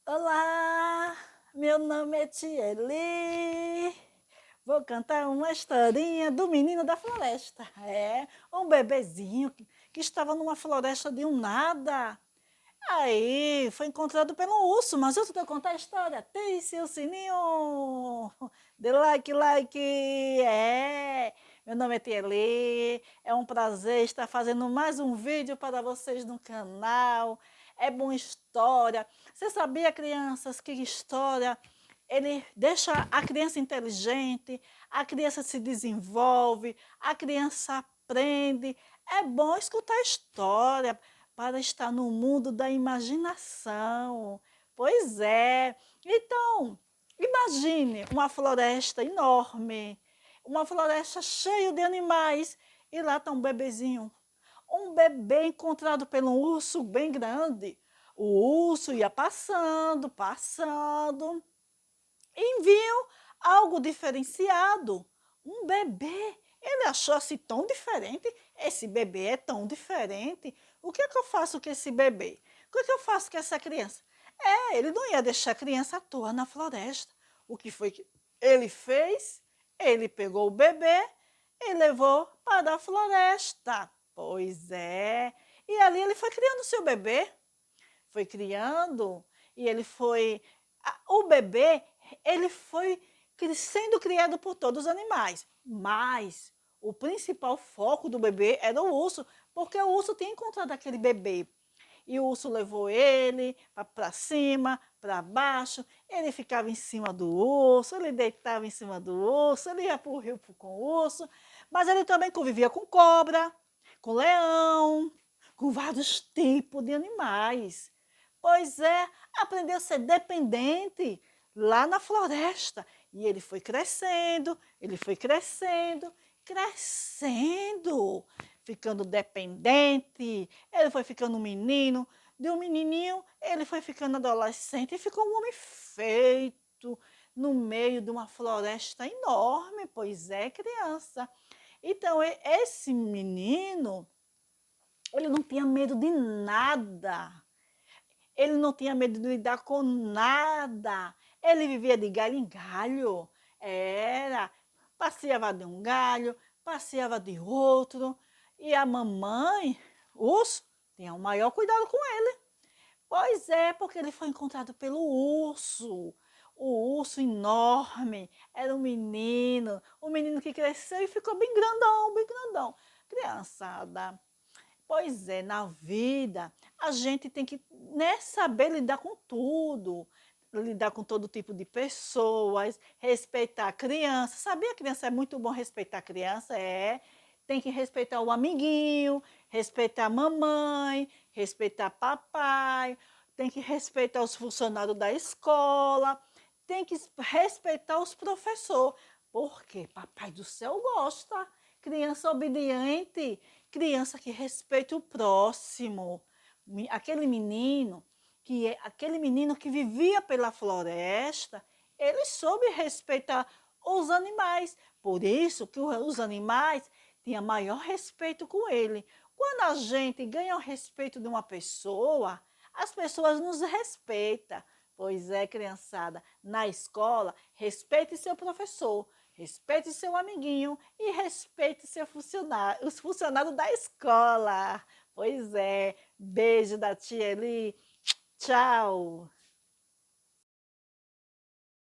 Olá, meu nome é Tieli. Vou cantar uma historinha do menino da floresta. É, um bebezinho que estava numa floresta de um nada. Aí foi encontrado pelo urso, mas eu vou contar a história. Tem seu sininho. Dê like, like. Meu nome é Tieli. É um prazer estar fazendo mais um vídeo para vocês no canal. É boa história. Você sabia, crianças, que história ele deixa a criança inteligente, a criança se desenvolve, a criança aprende. É bom escutar história para estar no mundo da imaginação. Pois é. Então, imagine uma floresta enorme, uma floresta cheia de animais, e lá está um bebê encontrado pelo urso bem grande. O urso ia passando, passando, e viu algo diferenciado, um bebê. Ele achou-se tão diferente, esse bebê é tão diferente, o que é que eu faço com esse bebê? O que é que eu faço com essa criança? Ele não ia deixar a criança à toa na floresta. O que foi que ele fez? Ele pegou o bebê e levou para a floresta. Pois é. E ali ele foi criando o seu bebê, foi criando, e ele foi... O bebê, ele foi sendo criado por todos os animais, mas o principal foco do bebê era o urso, porque o urso tinha encontrado aquele bebê. E o urso levou ele para cima, para baixo, ele ficava em cima do urso, ele deitava em cima do urso, ele ia para o rio com o urso, mas ele também convivia com cobra, com leão, com vários tipos de animais. Pois é, aprendeu a ser dependente lá na floresta. E ele foi crescendo, crescendo, ficando dependente. Ele foi ficando um menino, de um menininho ele foi ficando adolescente e ficou um homem feito no meio de uma floresta enorme. Pois é, criança. Então, esse menino, ele não tinha medo de nada. Ele não tinha medo de lidar com nada. Ele vivia de galho em galho. Era, passeava de um galho, passeava de outro. E a mamãe, urso, tinha o maior cuidado com ele. Pois é, porque ele foi encontrado pelo urso. O urso enorme, era um menino que cresceu e ficou bem grandão, bem grandão. Criançada, pois é, na vida a gente tem que, né, saber lidar com tudo, lidar com todo tipo de pessoas, respeitar a criança. Sabia, criança, é muito bom respeitar a criança? Tem que respeitar o amiguinho, respeitar a mamãe, respeitar papai, tem que respeitar os funcionários da escola, tem que respeitar os professores, porque papai do céu gosta. Criança obediente, criança que respeita o próximo. Aquele menino que vivia pela floresta, ele soube respeitar os animais. Por isso que os animais tinham maior respeito com ele. Quando a gente ganha o respeito de uma pessoa, as pessoas nos respeitam. Pois é, criançada, na escola, respeite seu professor, respeite seu amiguinho e respeite os funcionários da escola. Pois é, beijo da tia Eli. Tchau.